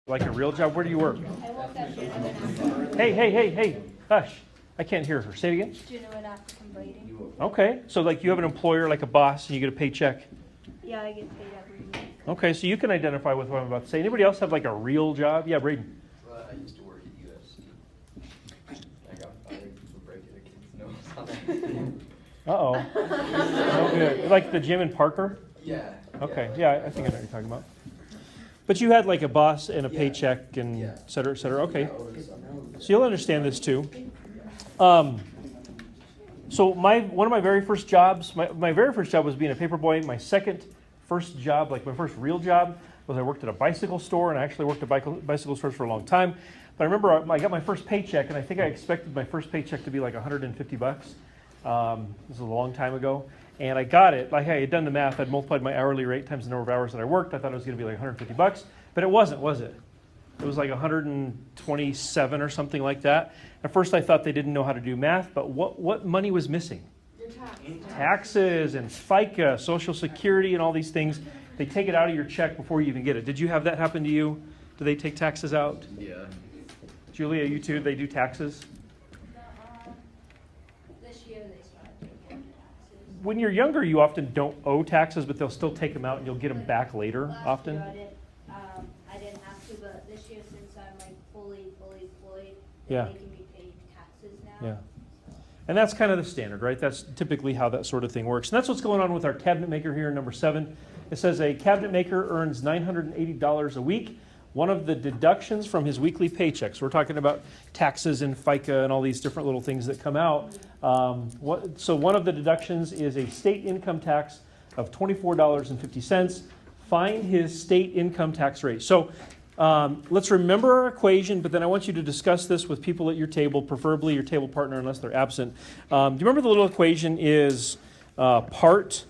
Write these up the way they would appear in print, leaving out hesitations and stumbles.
Like a real job? Where do you work? I work at Genuine African. Hey, hush. I can't hear her. Say it again. Genuine African Braiding. Okay, so like you have an employer, like a boss, and you get a paycheck. Yeah, I get paid every week. Okay, so you can identify with what I'm about to say. Anybody else have like a real job? Yeah, Braden. Well, I used to work at UFC. I got fired for breaking a kid's nose. Uh-oh. No good. Like the gym in Parker? Yeah. Okay, yeah, I think I know what you're talking about. But you had like a boss and a Yeah. paycheck and Yeah. et cetera, et cetera. Okay. Yeah. So you'll understand this too. So one of my very first jobs, my very first job was being a paper boy. My first job, like my first real job, was I worked at a bicycle store, and I actually worked at bicycle stores for a long time. But I remember I got my first paycheck, and I think I expected my first paycheck to be like $150. This was a long time ago. And I got it. Like I had done the math. I'd multiplied my hourly rate times the number of hours that I worked. I thought it was going to be like $150, but it wasn't, was it? It was like 127 or something like that. At first I thought they didn't know how to do math, but what money was missing? Your tax. Taxes and FICA, Social Security, and all these things. They take it out of your check before you even get it. Did you have that happen to you? Do they take taxes out? Yeah. Julia, you too? They do taxes? This year they started taking taxes. When you're younger, you often don't owe taxes, but they'll still take them out and you'll get them back later Last often. year I didn't have to, but this year since I'm like fully employed, Yeah. they're making me pay taxes now. Yeah. And that's kind of the standard, right? That's typically how that sort of thing works. And that's what's going on with our cabinet maker here in number 7. It says a cabinet maker earns $980 a week. One of the deductions from his weekly paychecks. We're talking about taxes and FICA and all these different little things that come out. So one of the deductions is a state income tax of $24.50. Find his state income tax rate. So let's remember our equation, but then I want you to discuss this with people at your table, preferably your table partner unless they're absent. Do you remember the little equation is part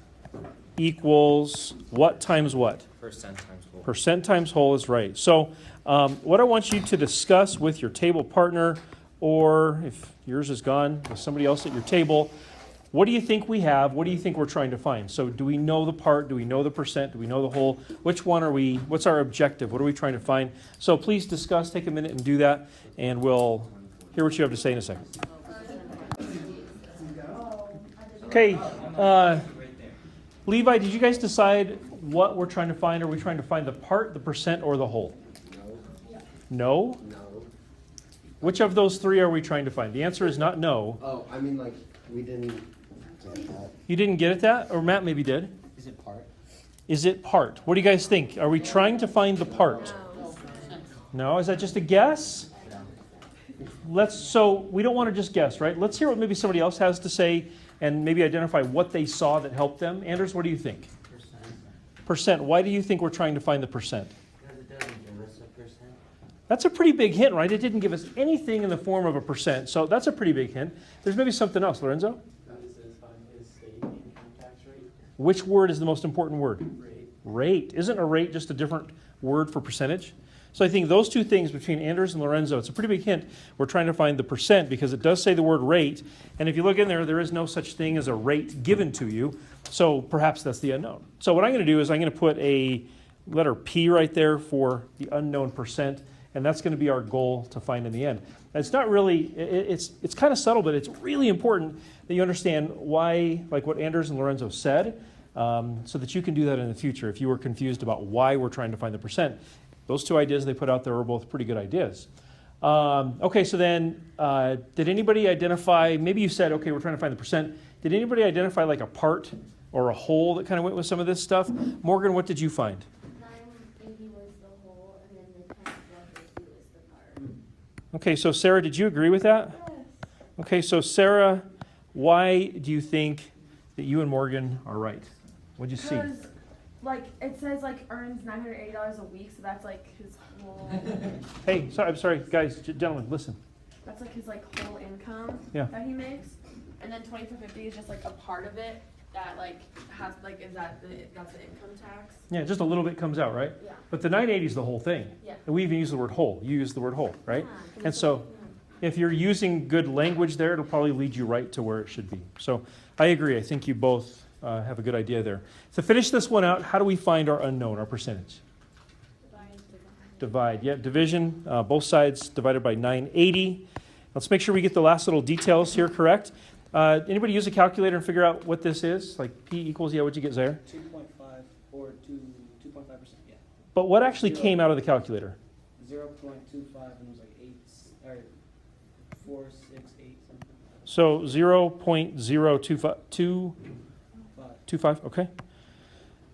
equals what times what? Percent times whole. Percent times whole is right. So what I want you to discuss with your table partner, or if yours is gone, with somebody else at your table, what do you think we have? What do you think we're trying to find? So do we know the part? Do we know the percent? Do we know the whole? Which one are we? What's our objective? What are we trying to find? So please discuss, take a minute and do that, and we'll hear what you have to say in a second. Okay, Levi, did you guys decide what we're trying to find? Are we trying to find the part, the percent, or the whole? No? No. Which of those three are we trying to find? The answer is not no. Oh, I mean, like, we didn't get that. You didn't get at that? Or Matt maybe did. Is it part? Is it part? What do you guys think? Are we trying to find the part? No? Is that just a guess? So we don't want to just guess, right? Let's hear what maybe somebody else has to say and maybe identify what they saw that helped them. Anders, what do you think? Percent. Why do you think we're trying to find the percent? Because it doesn't give us a percent. That's a pretty big hint, right? It didn't give us anything in the form of a percent. So that's a pretty big hint. There's maybe something else. Lorenzo? Which word is the most important word? Rate. Isn't a rate just a different word for percentage? So I think those two things between Anders and Lorenzo, it's a pretty big hint. We're trying to find the percent because it does say the word rate. And if you look in there, there is no such thing as a rate given to you. So perhaps that's the unknown. So what I'm going to do is I'm going to put a letter P right there for the unknown percent. And that's going to be our goal to find in the end. And it's not really, it's kind of subtle, but it's really important that you understand why, like what Anders and Lorenzo said, so that you can do that in the future if you were confused about why we're trying to find the percent. Those two ideas they put out there were both pretty good ideas. Okay, so then did anybody identify, maybe you said, okay, we're trying to find the percent. Did anybody identify like a part or a whole that kind of went with some of this stuff? Morgan, what did you find? 980 was the whole, and then the 1050 was the part. Okay, so Sarah, did you agree with that? Yes. Okay, so Sarah, why do you think that you and Morgan are right? What'd you see? Because, like, it says, like, earns $980 a week, so that's, like, his whole, Hey, I'm sorry, guys, gentlemen, listen. that's, like, his, like, whole income Yeah. that he makes. And then 2450 is just, like, a part of it that, like, has, like, that's the income tax. Yeah, just a little bit comes out, right? Yeah. But the 980 is the whole thing. Yeah. And we even use the word whole. You use the word whole, right? Yeah. And so if you're using good language there, it'll probably lead you right to where it should be. So I agree. I think you both have a good idea there. To finish this one out, how do we find our unknown, our percentage? Divide, yeah, division, both sides divided by 980. Let's make sure we get the last little details here correct. Anybody use a calculator and figure out what this is? Like P equals, yeah, what'd you get, Zaire? 2.5 or 2.5%, yeah. But what actually came out of the calculator? 0.25 and it was like 8, or 4, 6, 8, something. So 0.0252, 5. okay.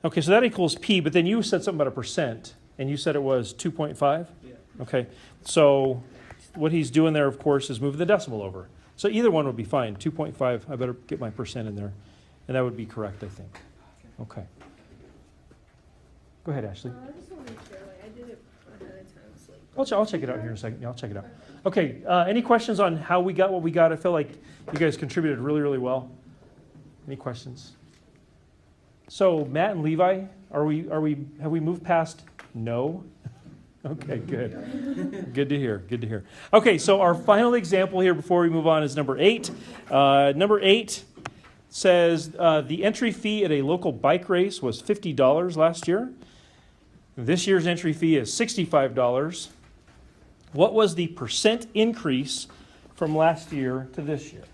Okay, so that equals P, but then you said something about a percent, and you said it was 2.5? Yeah. Okay, so what he's doing there, of course, is moving the decimal over. So either one would be fine, 2.5, I better get my percent in there, and that would be correct, I think. Okay. Go ahead, Ashley. I just want to make sure, like, I did it ahead of time, so like. I'll check it out here in a second. Yeah, I'll check it out. Okay, any questions on how we got what we got? I feel like you guys contributed really, really well. Any questions? So Matt and Levi, have we moved past no? Okay, good. Good to hear. Good to hear. Okay, so our final example here before we move on is number 8. Number 8 says the entry fee at a local bike race was $50 last year. This year's entry fee is $65. What was the percent increase from last year to this year?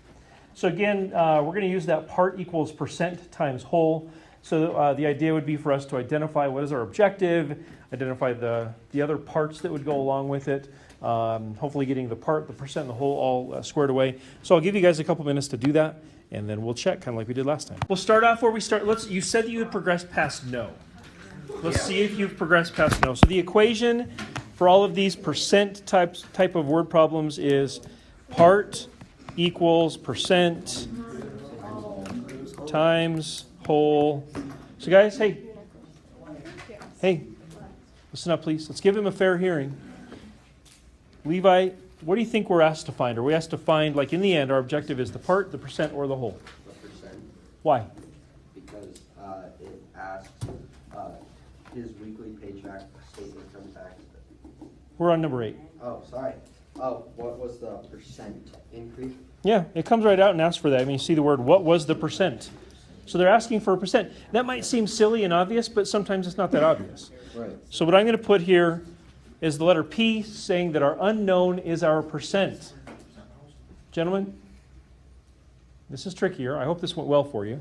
So again, we're going to use that part equals percent times whole. So the idea would be for us to identify what is our objective, identify the other parts that would go along with it, hopefully getting the part, the percent, and the whole all squared away. So I'll give you guys a couple minutes to do that, and then we'll check, kind of like we did last time. We'll start off where we start. You said that you had progressed past no. Let's see if you've progressed past no. So the equation for all of these percent type of word problems is part equals percent times whole. So guys, hey, listen up please. Let's give him a fair hearing. Levi, what do you think we're asked to find? Are we asked to find, like in the end, our objective is the part, the percent, or the whole? The percent, Why? because it asks his weekly paycheck, state income tax. We're on number 8. Oh, sorry. Oh, what was the percent increase? Yeah, it comes right out and asks for that. I mean, you see the word, what was the percent? So they're asking for a percent. That might seem silly and obvious, but sometimes it's not that obvious. Right. So what I'm going to put here is the letter P, saying that our unknown is our percent. Gentlemen, this is trickier. I hope this went well for you.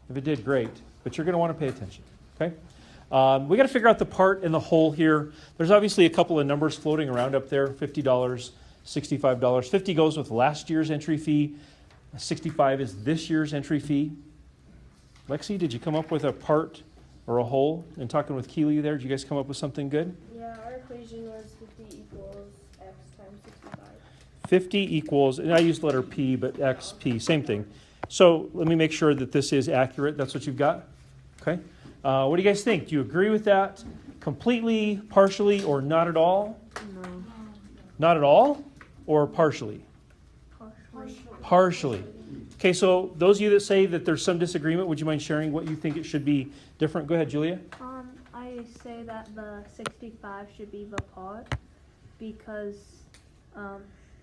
If it did, great. But you're going to want to pay attention. Okay? We got to figure out the part and the whole here. There's obviously a couple of numbers floating around up there. $50, $65. 50 goes with last year's entry fee. 65 is this year's entry fee. Lexi, did you come up with a part or a whole? And talking with Keely there, did you guys come up with something good? Yeah, our equation was 50 equals x times 65. 50 equals, and I used the letter P, but X, P, same thing. So let me make sure that this is accurate. That's what you've got? Okay. What do you guys think? Do you agree with that completely, partially, or not at all? No. Not at all? Or partially? Partially. Okay, so those of you that say that there's some disagreement, would you mind sharing what you think it should be different? Go ahead, Julia. I say that the 65 should be the part because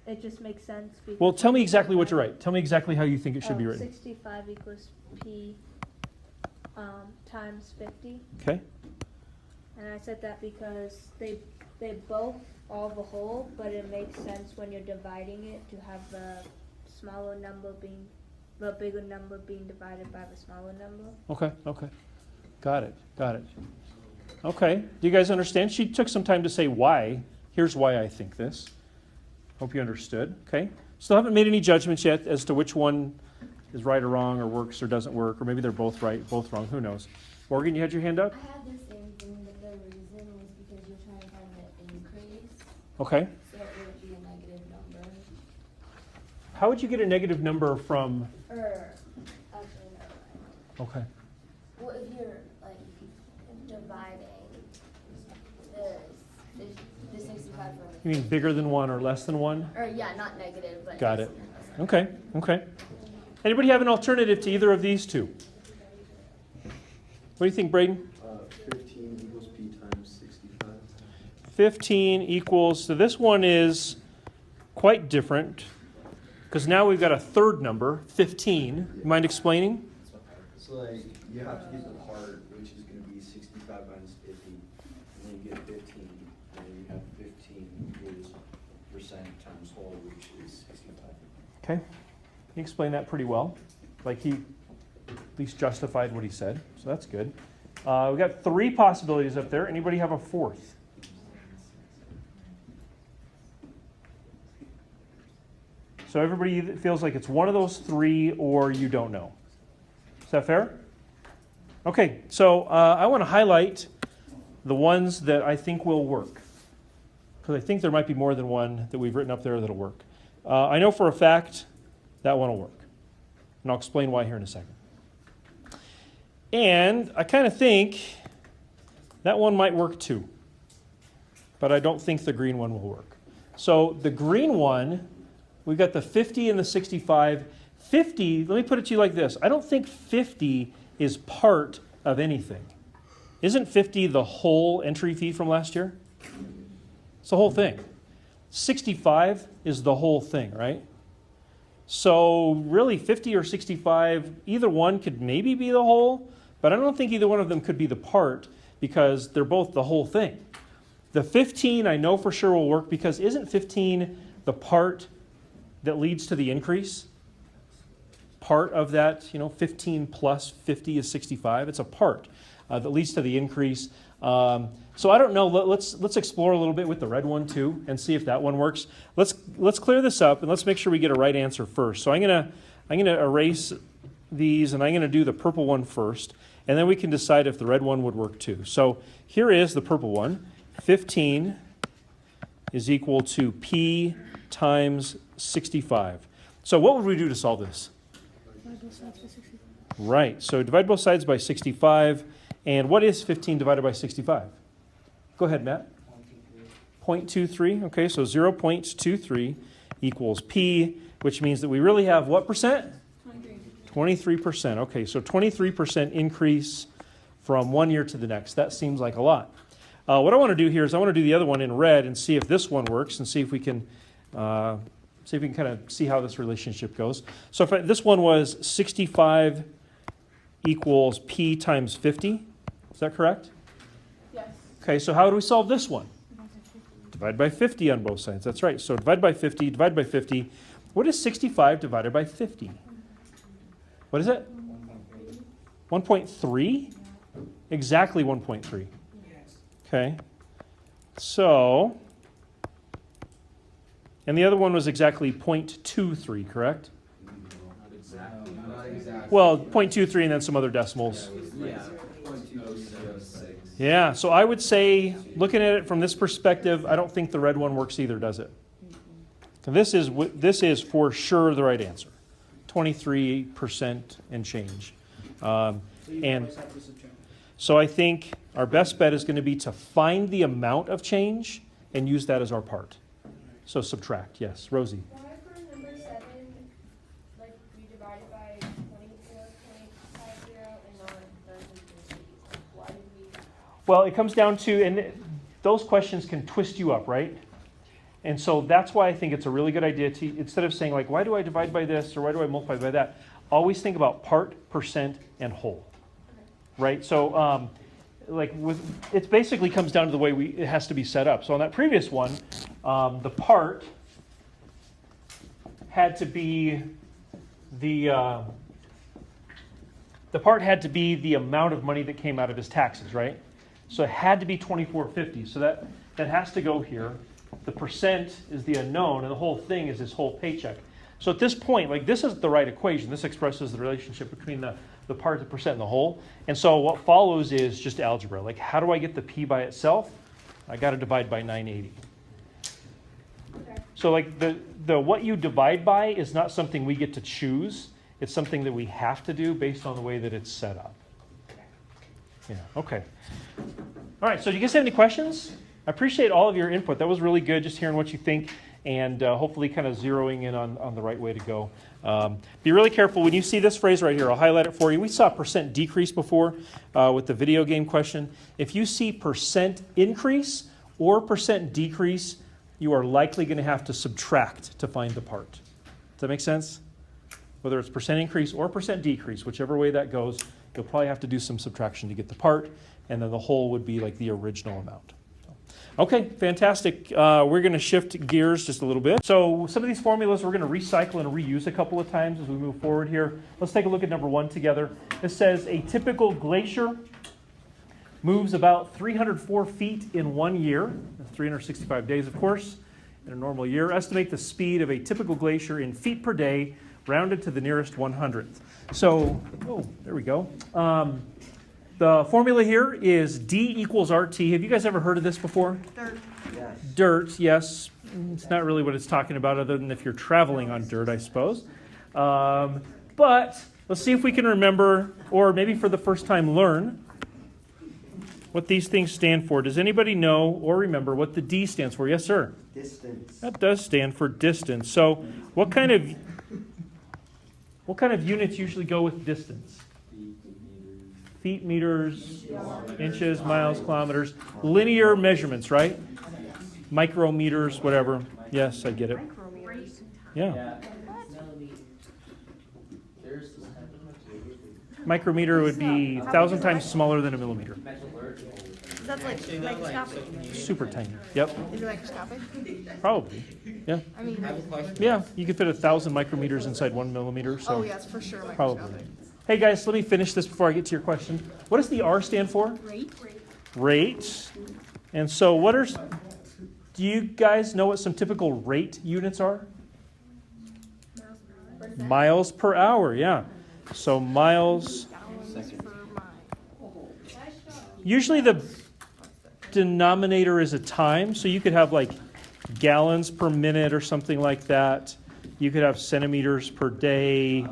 it just makes sense. Well, tell me exactly what you're right. Tell me exactly how you think it should be written. 65 equals P times 50. Okay. And I said that because they both all the whole, but it makes sense when you're dividing it to have the smaller number being, the bigger number being divided by the smaller number. Okay. Got it. Okay. Do you guys understand? She took some time to say why. Here's why I think this. Hope you understood. Okay. Still haven't made any judgments yet as to which one is right or wrong or works or doesn't work, or maybe they're both right, both wrong. Who knows? Morgan, you had your hand up? I had the same thing, but the reason was because you're trying to find the increase, Okay. so it would be a negative number. How would you get a negative number from? Or, actually, never mind. Okay. Well, if you're, like, dividing the 65 You mean bigger than 1 or less than 1? or yeah, not negative, but. Got less it. than that. Okay. Anybody have an alternative to either of these two? What do you think, Braden? 15 equals P times 65. 15 equals, so this one is quite different because now we've got a third number, 15. You mind explaining? So like you have to get the part, which is going to be 65 minus 50, and then you get 15, and then you have times whole, which is 65. Okay, he explained that pretty well. Like he at least justified what he said, so that's good. We got 3 possibilities up there. Anybody have a 4th? So everybody feels like it's one of those 3 or you don't know. Is that fair? Okay, so I want to highlight the ones that I think will work. Because I think there might be more than one that we've written up there that'll work. I know for a fact that one will work. And I'll explain why here in a second. And I kind of think that one might work too. But I don't think the green one will work. So the green one, we've got the 50 and the 65. 50, let me put it to you like this. I don't think 50 is part of anything. Isn't 50 the whole entry fee from last year? It's the whole thing. 65 is the whole thing, right? So really 50 or 65, either one could maybe be the whole, but I don't think either one of them could be the part because they're both the whole thing. The 15 I know for sure will work because isn't 15 the part that leads to the increase? Part of that, 15 plus 50 is 65. It's a part that leads to the increase. So I don't know. Let's explore a little bit with the red one too and see if that one works. Let's clear this up and let's make sure we get a right answer first. So I'm gonna erase these and I'm gonna do the purple one first, and then we can decide if the red one would work too. So here is the purple one. 15 is equal to P times 65. So what would we do to solve this? Right, so divide both sides by 65. And what is 15 divided by 65? Go ahead, Matt. 0.23. Okay, so 0.23 equals P, which means that we really have what percent? 23%. Okay, so 23% increase from one year to the next. That seems like a lot. What I want to do here is I want to do the other one in red and see if this one works and see if we can kind of see how this relationship goes. So if this one was 65 equals P times 50. Is that correct? Yes. Okay, so how do we solve this one? Divide by 50 on both sides. That's right. So divide by 50, divide by 50. What is 65 divided by 50? What is it? 1.3? Exactly 1.3. Okay. So, and the other one was exactly 0.23, correct? Not exactly. Not exactly. Well, 0.23 and then some other decimals. Yeah. 0.206. Yeah, so I would say, looking at it from this perspective, I don't think the red one works either, does it? So this is for sure the right answer. 23% and change. So you And always have to subtract. so I think our best bet is going to be to find the amount of change and use that as our part. So subtract, yes. Rosie. Why for number 7, like we divided by 24.50 and not 13.50? Why did we? Well, it comes down to, and those questions can twist you up, right? And so that's why I think it's a really good idea to, instead of saying like, why do I divide by this or why do I multiply by that? Always think about part, percent, and whole, right? So it basically comes down to the way it has to be set up. So on that previous one, the part had to be the part had to be the amount of money that came out of his taxes, right? So it had to be $24.50. So that has to go here. The percent is the unknown, and the whole thing is his whole paycheck. So at this point, like this is the right equation. This expresses the relationship between the part, the percent, and the whole. And so what follows is just algebra. Like how do I get the P by itself? I got to divide by 980. Okay. So like the what you divide by is not something we get to choose. It's something that we have to do based on the way that it's set up. Yeah, okay. All right, so do you guys have any questions? I appreciate all of your input. That was really good, just hearing what you think and hopefully kind of zeroing in on the right way to go. Be really careful when you see this phrase right here. I'll highlight it for you. We saw percent decrease before with the video game question. If you see percent increase or percent decrease, you are likely going to have to subtract to find the part. Does that make sense? Whether it's percent increase or percent decrease, whichever way that goes, you'll probably have to do some subtraction to get the part, and then the whole would be like the original amount. Okay, fantastic. We're going to shift gears just a little bit. So some of these formulas we're going to recycle and reuse a couple of times as we move forward here. Let's take a look at number 1 together. It says a typical glacier moves about 304 feet in 1 year. That's 365 days, of course, in a normal year. Estimate the speed of a typical glacier in feet per day, rounded to the nearest 100th. So, there we go. The formula here is D equals RT. Have you guys ever heard of this before? Yes. Dirt, yes. It's not really what it's talking about other than if you're traveling on dirt, I suppose. But let's see if we can remember, or maybe for the first time learn, what these things stand for. Does anybody know or remember what the D stands for? Yes, sir. Distance. That does stand for distance. So what kind of units usually go with distance? Feet, meters, inches, miles, kilometers. Linear measurements, right? Micrometers, whatever. Yes, I get it. Yeah. Micrometer would be 1,000 times smaller than a millimeter. That's like microscopic. Super tiny. Yep. Is it microscopic? Probably. Yeah. I mean, Yeah. You could fit 1,000 micrometers inside 1 millimeter. So oh yes, for sure probably. microscopic. Hey guys, let me finish this before I get to your question. What does the R stand for? Rate. Rate. And so do you guys know what some typical rate units are? Miles per hour, yeah. So miles. Usually the denominator is a time, so you could have like gallons per minute or something like that. You could have centimeters per day.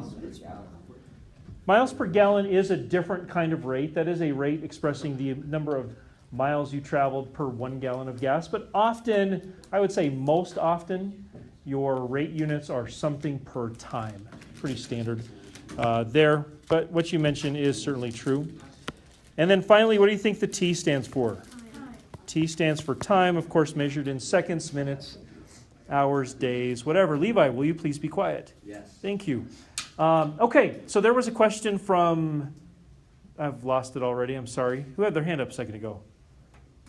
Miles per gallon is a different kind of rate. That is a rate expressing the number of miles you traveled per 1 gallon of gas. But often, I would say most often, your rate units are something per time. Pretty standard there. But what you mentioned is certainly true. And then finally, what do you think the T stands for? T stands for time, of course, measured in seconds, minutes, hours, days, whatever. Levi, will you please be quiet? Yes. Thank you. Okay, so there was a question from, I've lost it already, I'm sorry. Who had their hand up a second ago?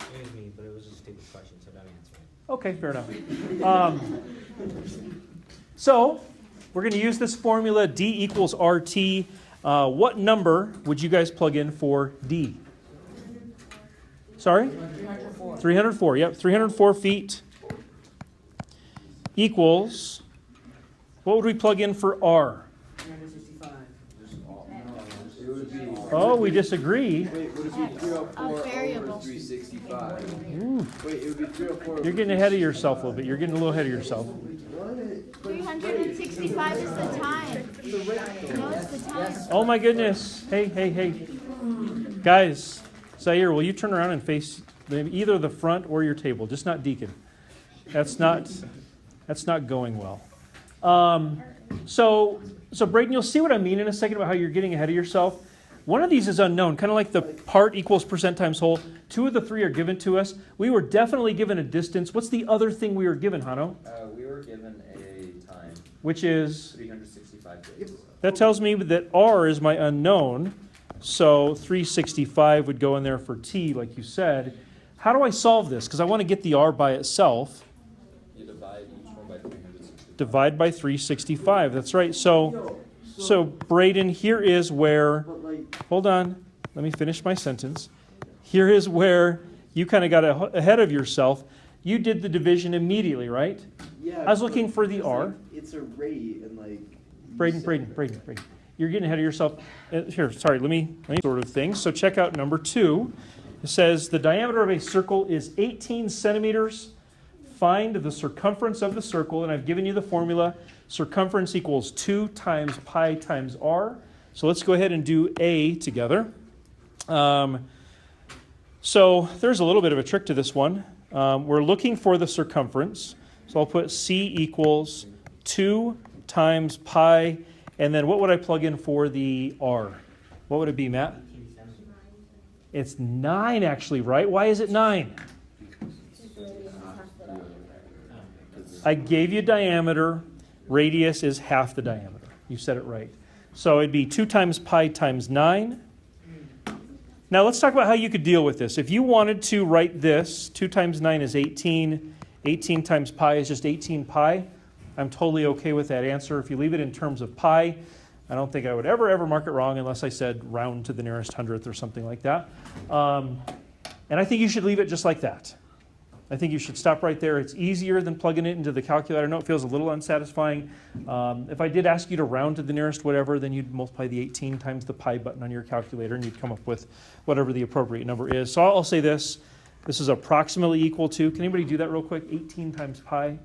It was me, but it was just a stupid question, so don't answer it. Okay, fair enough. So, we're going to use this formula, D equals RT. What number would you guys plug in for D? Sorry? 304. 304, yep. 304 feet equals, what would we plug in for R? 365. It would be. Oh, we disagree. Wait, would it be 304 variable. over 365? Ooh, Wait, it would be 304. you're getting ahead of yourself a little bit. You're getting a little ahead of yourself. 365 is the time. No, it's the time. Oh my goodness. Hey. Guys, Zaire, will you turn around and face either the front or your table? Just not Deacon. That's not going well. So Braden, you'll see what I mean in a second about how you're getting ahead of yourself. One of these is unknown, kind of like the part equals percent times whole. 2 of the 3 are given to us. We were definitely given a distance. What's the other thing we were given, Hano? We were given a time, Which is, 365 days. that tells me that R is my unknown. So 365 would go in there for T, like you said. How do I solve this? Because I want to get the R by itself. You divide each one by 365. Divide by 365. That's right. So Braden, here is where, But like, hold on, let me finish my sentence. Here is where you kind of got ahead of yourself. You did the division immediately, right? yeah. I was looking for the it's R. like- It's a rate and like. you Braden. You're getting ahead of yourself. Here, sorry, let me sort of thing. So check out number 2. It says the diameter of a circle is 18 centimeters. Find the circumference of the circle, and I've given you the formula. Circumference equals 2 times pi times r. So let's go ahead and do A together. So there's a little bit of a trick to this one. We're looking for the circumference. So I'll put C equals 2 times pi, and then what would I plug in for the r? What would it be, Matt? It's 9 actually, right? Why is it 9? I gave you diameter. Radius is half the diameter. You said it right. So it'd be 2 times pi times 9. Now let's talk about how you could deal with this. If you wanted to write this, 2 times 9 is 18, 18 times pi is just 18 pi, I'm totally okay with that answer. If you leave it in terms of pi, I don't think I would ever mark it wrong unless I said round to the nearest hundredth or something like that. And I think you should leave it just like that. I think you should stop right there. It's easier than plugging it into the calculator. I know it feels a little unsatisfying. If I did ask you to round to the nearest whatever, then you'd multiply the 18 times the pi button on your calculator and you'd come up with whatever the appropriate number is. So I'll say this. This is approximately equal to, can anybody do that real quick? 18 times pi.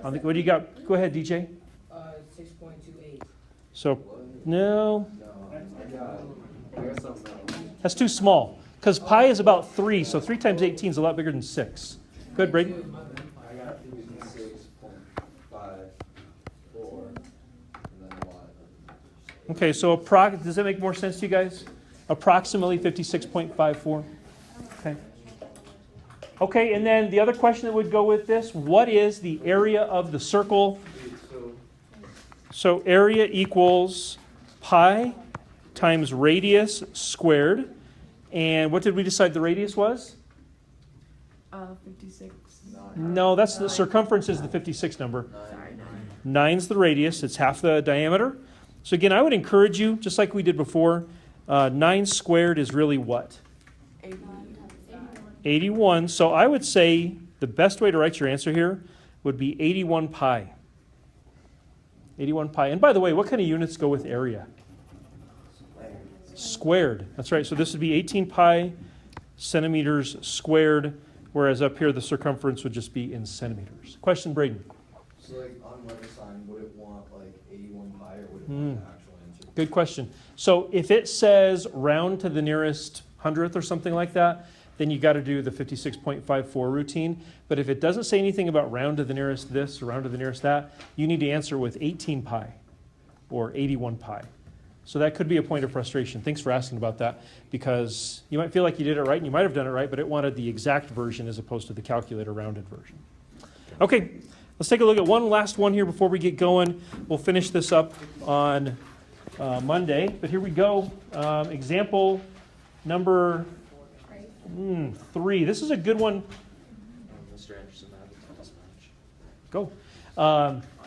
What do you got? Go ahead, DJ. 6.28. So, no, I got something else. that's too small. Because pi is about 3, so 3 times 18 is a lot bigger than 6. Go ahead, Braden. I got 56.54, and then a lot. Okay, so does that make more sense to you guys? Approximately 56.54. Okay. Okay, and then the other question that would go with this, what is the area of the circle? So area equals pi times radius squared. And what did we decide the radius was? 56. No, that's the circumference is the 56 number. 9's the radius. It's half the diameter. So again, I would encourage you, just like we did before, 9 squared is really what? 81. So I would say the best way to write your answer here would be 81 pi. 81 pi. And by the way, what kind of units go with area? Squared. That's right. So this would be 18 pi centimeters squared, whereas up here the circumference would just be in centimeters. Question, Braden. So like on letter sign, would it want like 81 pi or would it want the actual answer? Good question. So if it says round to the nearest hundredth or something like that, then you got to do the 56.54 routine. But if it doesn't say anything about round to the nearest this or round to the nearest that, you need to answer with 18 pi or 81 pi. So that could be a point of frustration. Thanks for asking about that, because you might feel like you did it right and you might have done it right, but it wanted the exact version as opposed to the calculator rounded version. Okay, let's take a look at one last one here before we get going. We'll finish this up on Monday, but here we go. Example number 3. This is a good one. Mr. Anderson, that was match. Go.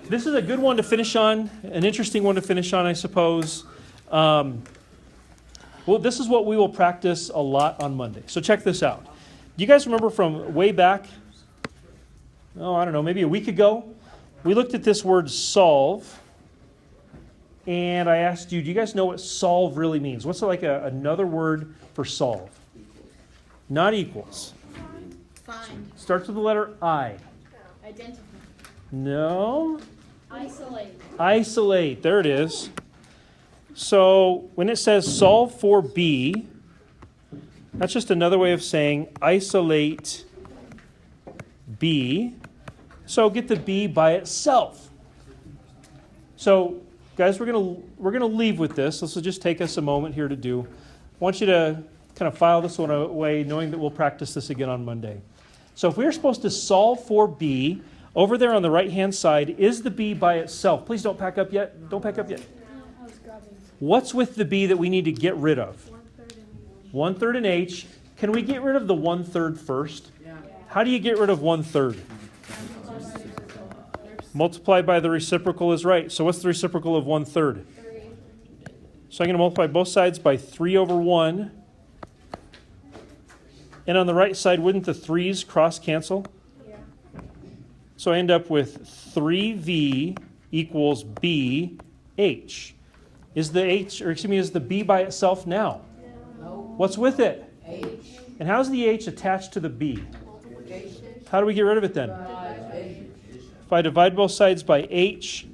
This is a good one to finish on, an interesting one to finish on, I suppose. Well, this is what we will practice a lot on Monday. So check this out. Do you guys remember from way back, I don't know, maybe a week ago, we looked at this word solve, and I asked you, do you guys know what solve really means? What's like another word for solve? Not equals. Find. Starts with the letter I. Identify. No. Isolate. Isolate. There it is. So when it says solve for B, that's just another way of saying isolate B. So get the B by itself. So guys, we're gonna leave with this. This will just take us a moment here to do. I want you to kind of file this one away, knowing that we'll practice this again on Monday. So if we're supposed to solve for B, over there on the right-hand side is the B by itself. Please don't pack up yet. Don't pack up yet. What's with the B that we need to get rid of? 1/3 in H. Can we get rid of the 1/3 first? Yeah. How do you get rid of 1/3? Multiply by the reciprocal is right. So what's the reciprocal of 1/3? 3. So I'm going to multiply both sides by 3/1. And on the right side, wouldn't the 3's cross cancel? Yeah. So I end up with 3V equals BH. Is the B by itself now? No. What's with it? H. And how's the H attached to the B? How do we get rid of it then? If I divide both sides by H,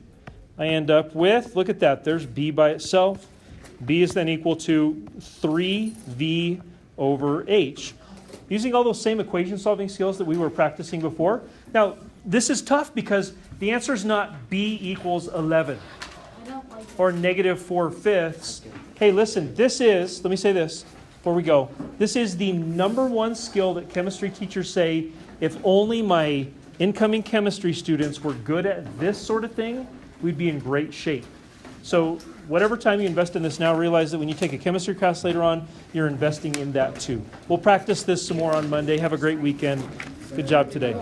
I end up with, look at that, there's B by itself. B is then equal to 3V over H. Using all those same equation solving skills that we were practicing before. Now, this is tough because the answer is not B equals 11 or -4/5. Hey, listen, let me say this before we go. This is the number one skill that chemistry teachers say, if only my incoming chemistry students were good at this sort of thing, we'd be in great shape. So whatever time you invest in this now, realize that when you take a chemistry class later on, you're investing in that too. We'll practice this some more on Monday. Have a great weekend. Good job today.